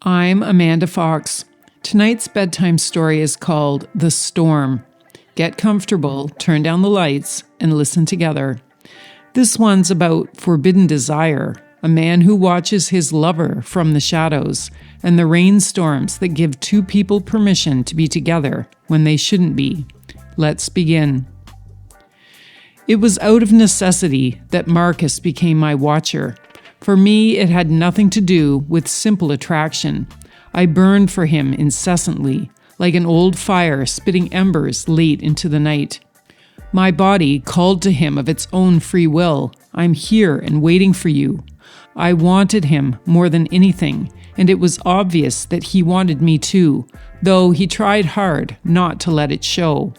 I'm Amanda Fox. Tonight's bedtime story is called The Storm. Get comfortable, turn down the lights, and listen together. This one's about forbidden desire, a man who watches his lover from the shadows, and the rainstorms that give two people permission to be together when they shouldn't be. Let's begin. It was out of necessity that Marcus became my watcher. For me, it had nothing to do with simple attraction. I burned for him incessantly, like an old fire spitting embers late into the night. My body called to him of its own free will. I'm here and waiting for you. I wanted him more than anything, and it was obvious that he wanted me too, though he tried hard not to let it show.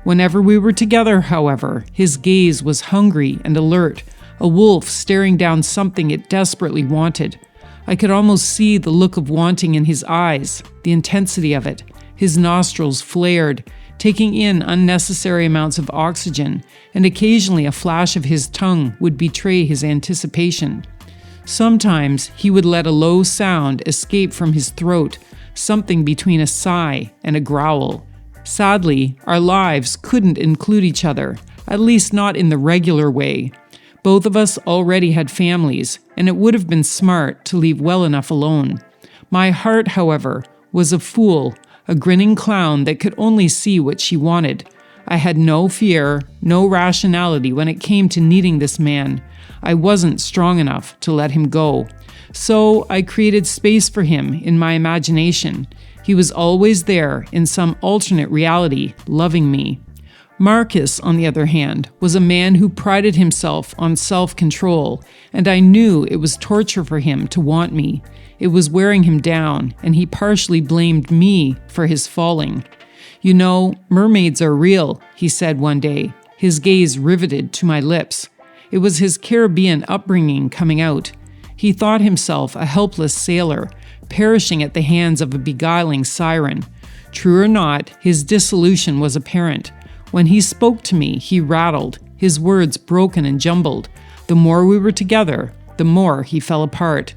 Whenever we were together, however, his gaze was hungry and alert, a wolf staring down something it desperately wanted. I could almost see the look of wanting in his eyes, the intensity of it. His nostrils flared, taking in unnecessary amounts of oxygen, and occasionally a flash of his tongue would betray his anticipation. Sometimes he would let a low sound escape from his throat, something between a sigh and a growl. Sadly, our lives couldn't include each other, at least not in the regular way. Both of us already had families, and it would have been smart to leave well enough alone. My heart, however, was a fool, a grinning clown that could only see what she wanted. I had no fear, no rationality when it came to needing this man. I wasn't strong enough to let him go. So I created space for him in my imagination. He was always there in some alternate reality, loving me. Marcus, on the other hand, was a man who prided himself on self-control, and I knew it was torture for him to want me. It was wearing him down, and he partially blamed me for his falling. "You know, mermaids are real," he said one day, his gaze riveted to my lips. It was his Caribbean upbringing coming out. He thought himself a helpless sailor, perishing at the hands of a beguiling siren. True or not, his dissolution was apparent. When he spoke to me, he rattled, his words broken and jumbled. The more we were together, the more he fell apart.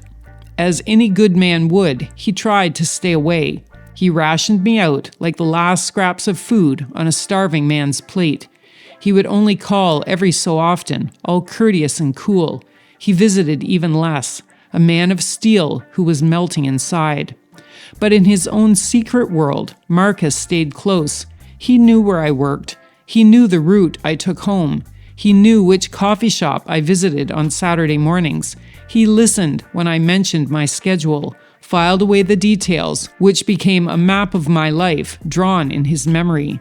As any good man would, he tried to stay away. He rationed me out like the last scraps of food on a starving man's plate. He would only call every so often, all courteous and cool. He visited even less, a man of steel who was melting inside. But in his own secret world, Marcus stayed close. He knew where I worked. He knew the route I took home. He knew which coffee shop I visited on Saturday mornings. He listened when I mentioned my schedule, filed away the details, which became a map of my life drawn in his memory.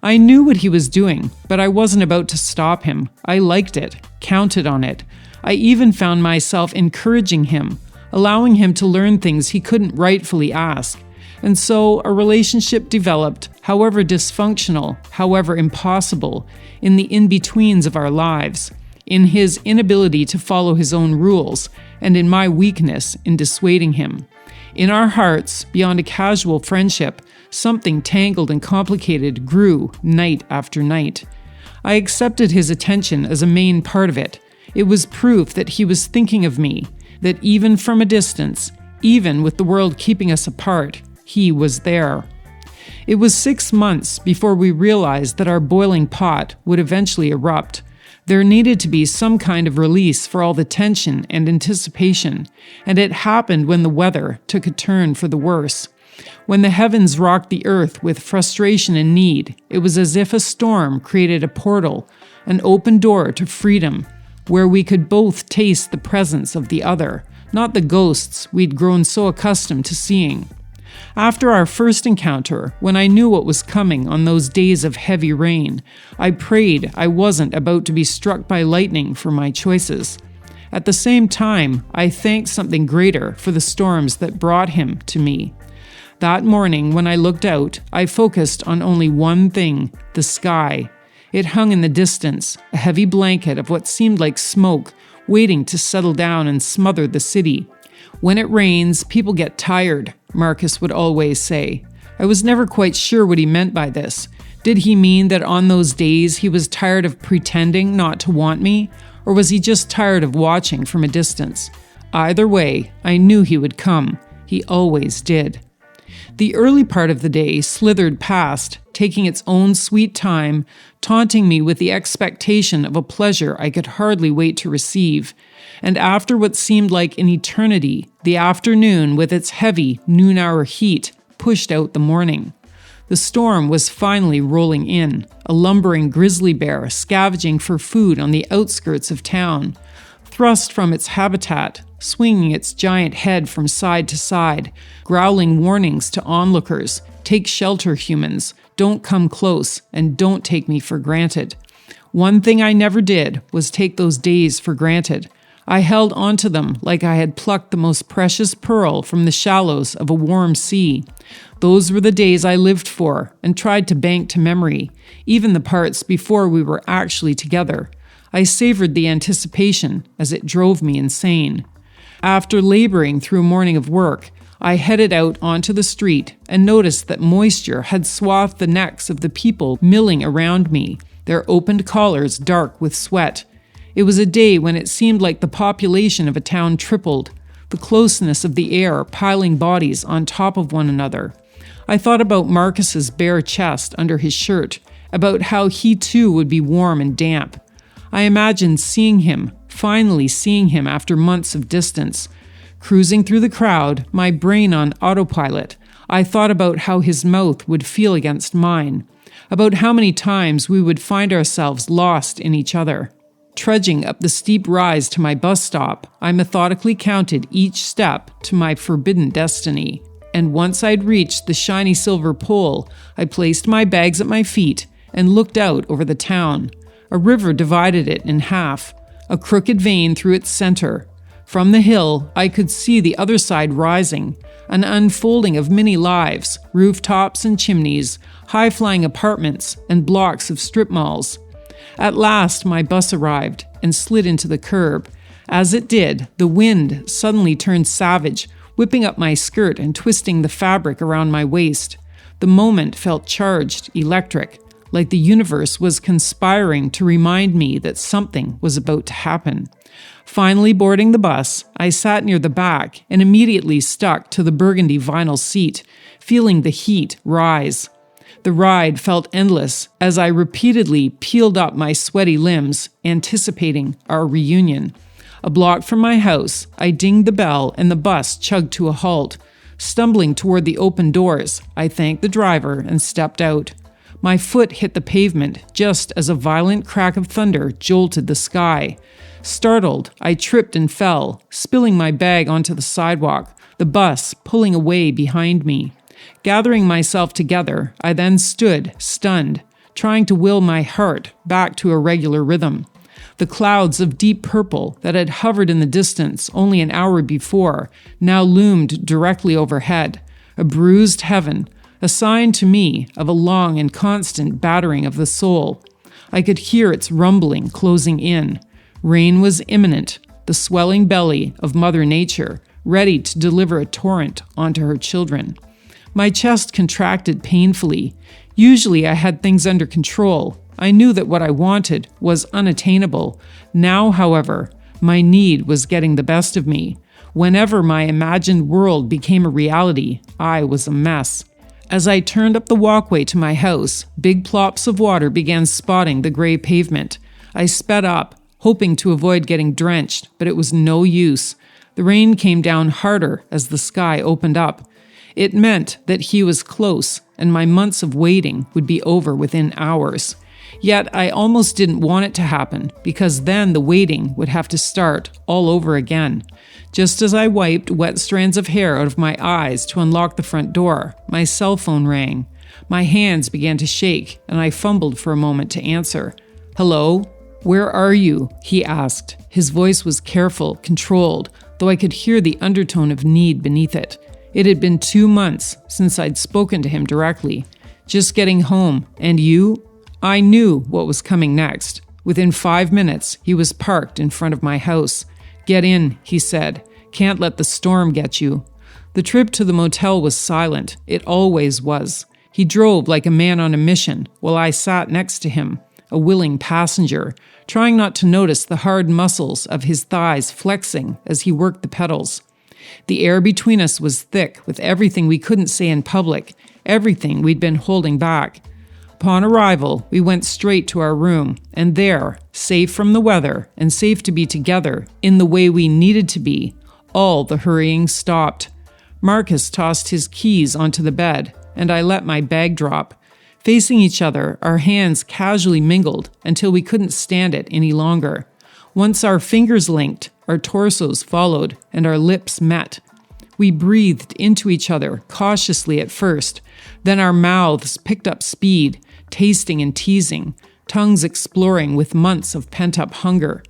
I knew what he was doing, but I wasn't about to stop him. I liked it, counted on it. I even found myself encouraging him, allowing him to learn things he couldn't rightfully ask. And so a relationship developed, however dysfunctional, however impossible, in the in-betweens of our lives, in his inability to follow his own rules, and in my weakness in dissuading him. In our hearts, beyond a casual friendship, something tangled and complicated grew night after night. I accepted his attention as a main part of it. It was proof that he was thinking of me, that even from a distance, even with the world keeping us apart, he was there. It was 6 months before we realized that our boiling pot would eventually erupt. There needed to be some kind of release for all the tension and anticipation, and it happened when the weather took a turn for the worse. When the heavens rocked the earth with frustration and need, it was as if a storm created a portal, an open door to freedom, where we could both taste the presence of the other, not the ghosts we'd grown so accustomed to seeing. After our first encounter, when I knew what was coming on those days of heavy rain, I prayed I wasn't about to be struck by lightning for my choices. At the same time, I thanked something greater for the storms that brought him to me. That morning, when I looked out, I focused on only one thing: the sky. It hung in the distance, a heavy blanket of what seemed like smoke, waiting to settle down and smother the city. "When it rains, people get tired," Marcus would always say. I was never quite sure what he meant by this. Did he mean that on those days he was tired of pretending not to want me, or was he just tired of watching from a distance? Either way, I knew he would come. He always did. The early part of the day slithered past, taking its own sweet time, taunting me with the expectation of a pleasure I could hardly wait to receive. And after what seemed like an eternity, the afternoon, with its heavy noon-hour heat, pushed out the morning. The storm was finally rolling in, a lumbering grizzly bear scavenging for food on the outskirts of town. Thrust from its habitat, swinging its giant head from side to side, growling warnings to onlookers, "Take shelter, humans, don't come close, and don't take me for granted." One thing I never did was take those days for granted. I held onto them like I had plucked the most precious pearl from the shallows of a warm sea. Those were the days I lived for and tried to bank to memory, even the parts before we were actually together. I savored the anticipation as it drove me insane. After laboring through a morning of work, I headed out onto the street and noticed that moisture had swathed the necks of the people milling around me, their opened collars dark with sweat. It was a day when it seemed like the population of a town tripled, the closeness of the air piling bodies on top of one another. I thought about Marcus's bare chest under his shirt, about how he too would be warm and damp. I imagined finally seeing him after months of distance. Cruising through the crowd, my brain on autopilot, I thought about how his mouth would feel against mine, about how many times we would find ourselves lost in each other. Trudging up the steep rise to my bus stop, I methodically counted each step to my forbidden destiny. And once I'd reached the shiny silver pole, I placed my bags at my feet and looked out over the town. A river divided it in half, a crooked vein through its center. From the hill, I could see the other side rising, an unfolding of many lives, rooftops and chimneys, high-flying apartments, and blocks of strip malls. At last, my bus arrived and slid into the curb. As it did, the wind suddenly turned savage, whipping up my skirt and twisting the fabric around my waist. The moment felt charged, electric, like the universe was conspiring to remind me that something was about to happen. Finally boarding the bus, I sat near the back and immediately stuck to the burgundy vinyl seat, feeling the heat rise. The ride felt endless as I repeatedly peeled up my sweaty limbs, anticipating our reunion. A block from my house, I dinged the bell and the bus chugged to a halt. Stumbling toward the open doors, I thanked the driver and stepped out. My foot hit the pavement just as a violent crack of thunder jolted the sky. Startled, I tripped and fell, spilling my bag onto the sidewalk, the bus pulling away behind me. Gathering myself together, I then stood, stunned, trying to will my heart back to a regular rhythm. The clouds of deep purple that had hovered in the distance only an hour before now loomed directly overhead, a bruised heaven, a sign to me of a long and constant battering of the soul. I could hear its rumbling closing in. Rain was imminent, the swelling belly of Mother Nature, ready to deliver a torrent onto her children. My chest contracted painfully. Usually I had things under control. I knew that what I wanted was unattainable. Now, however, my need was getting the best of me. Whenever my imagined world became a reality, I was a mess. As I turned up the walkway to my house, big plops of water began spotting the gray pavement. I sped up, hoping to avoid getting drenched, but it was no use. The rain came down harder as the sky opened up. It meant that he was close, and my months of waiting would be over within hours. Yet I almost didn't want it to happen, because then the waiting would have to start all over again. Just as I wiped wet strands of hair out of my eyes to unlock the front door, my cell phone rang. My hands began to shake, and I fumbled for a moment to answer. "Hello? Where are you?" he asked. His voice was careful, controlled, though I could hear the undertone of need beneath it. It had been 2 months since I'd spoken to him directly. "Just getting home. And you?" I knew what was coming next. Within 5 minutes, he was parked in front of my house. "Get in," he said. "Can't let the storm get you." The trip to the motel was silent. It always was. He drove like a man on a mission, while I sat next to him, a willing passenger, trying not to notice the hard muscles of his thighs flexing as he worked the pedals. The air between us was thick with everything we couldn't say in public, everything we'd been holding back. Upon arrival, we went straight to our room, and there, safe from the weather and safe to be together in the way we needed to be, all the hurrying stopped. Marcus tossed his keys onto the bed, and I let my bag drop. Facing each other, our hands casually mingled until we couldn't stand it any longer. Once our fingers linked, our torsos followed, and our lips met. We breathed into each other, cautiously at first. Then our mouths picked up speed, tasting and teasing, tongues exploring with months of pent-up hunger.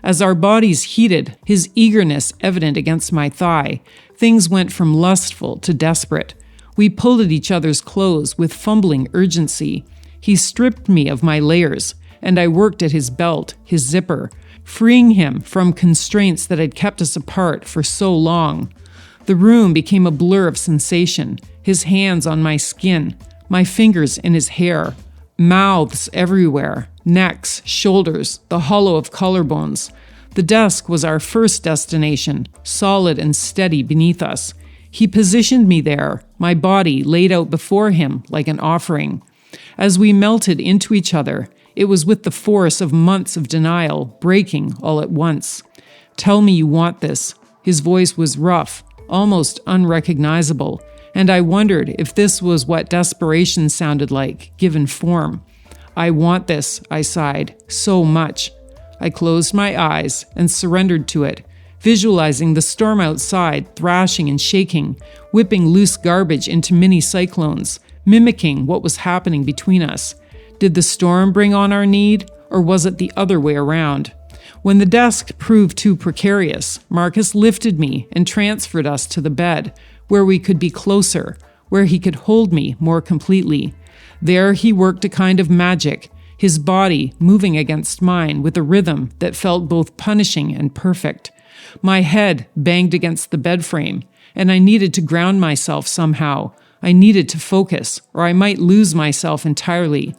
As our bodies heated, his eagerness evident against my thigh, things went from lustful to desperate. We pulled at each other's clothes with fumbling urgency. He stripped me of my layers, and I worked at his belt, his zipper, freeing him from constraints that had kept us apart for so long. The room became a blur of sensation, his hands on my skin, my fingers in his hair, mouths everywhere, necks, shoulders, the hollow of collarbones. The desk was our first destination, solid and steady beneath us. He positioned me there, my body laid out before him like an offering. As we melted into each other, it was with the force of months of denial breaking all at once. "Tell me you want this." His voice was rough, almost unrecognizable, and I wondered if this was what desperation sounded like, given form. "I want this," I sighed, "so much." I closed my eyes and surrendered to it, visualizing the storm outside thrashing and shaking, whipping loose garbage into mini cyclones, mimicking what was happening between us. Did the storm bring on our need, or was it the other way around? When the desk proved too precarious, Marcus lifted me and transferred us to the bed, where we could be closer, where he could hold me more completely. There he worked a kind of magic, his body moving against mine with a rhythm that felt both punishing and perfect. My head banged against the bed frame, and I needed to ground myself somehow. I needed to focus, or I might lose myself entirely.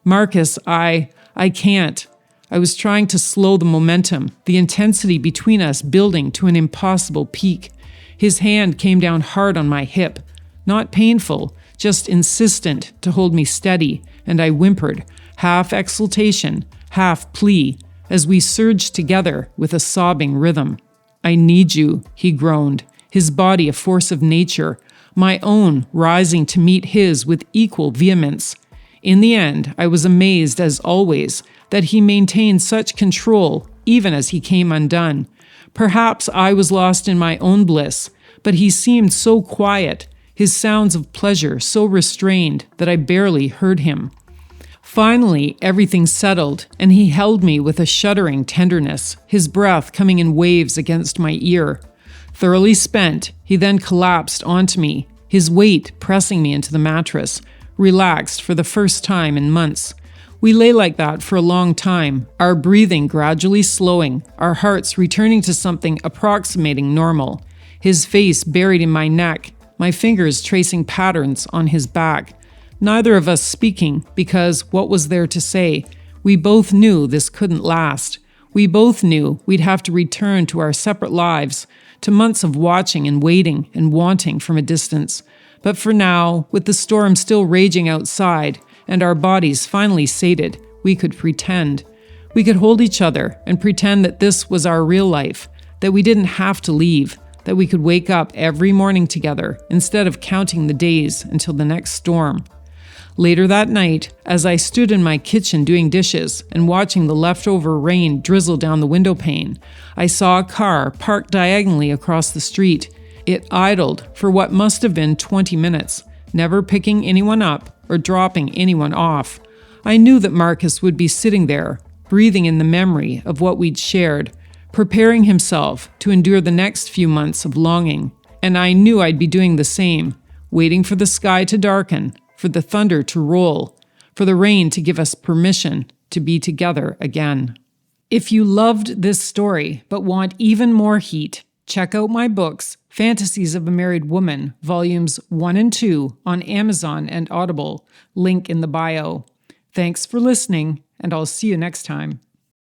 "Marcus, I can't." I was trying to slow the momentum, the intensity between us building to an impossible peak. His hand came down hard on my hip, not painful, just insistent to hold me steady, and I whimpered, half exultation, half plea, as we surged together with a sobbing rhythm. "I need you," he groaned, his body a force of nature, my own rising to meet his with equal vehemence. In the end, I was amazed, as always, that he maintained such control even as he came undone. Perhaps I was lost in my own bliss, but he seemed so quiet, his sounds of pleasure so restrained that I barely heard him. Finally, everything settled, and he held me with a shuddering tenderness, his breath coming in waves against my ear. Thoroughly spent, he then collapsed onto me, his weight pressing me into the mattress, relaxed for the first time in months. We lay like that for a long time, our breathing gradually slowing, our hearts returning to something approximating normal. His face buried in my neck, my fingers tracing patterns on his back. Neither of us speaking, because what was there to say? We both knew this couldn't last. We both knew we'd have to return to our separate lives, to months of watching and waiting and wanting from a distance. But for now, with the storm still raging outside and our bodies finally sated, we could pretend. We could hold each other and pretend that this was our real life, that we didn't have to leave, that we could wake up every morning together instead of counting the days until the next storm. Later that night, as I stood in my kitchen doing dishes and watching the leftover rain drizzle down the window pane, I saw a car parked diagonally across the street. It idled for what must have been 20 minutes, never picking anyone up or dropping anyone off. I knew that Marcus would be sitting there, breathing in the memory of what we'd shared, preparing himself to endure the next few months of longing. And I knew I'd be doing the same, waiting for the sky to darken, for the thunder to roll, for the rain to give us permission to be together again. If you loved this story but want even more heat, check out my books, Fantasies of a Married Woman, Volumes 1 and 2 on Amazon and Audible, link in the bio. Thanks for listening, and I'll see you next time.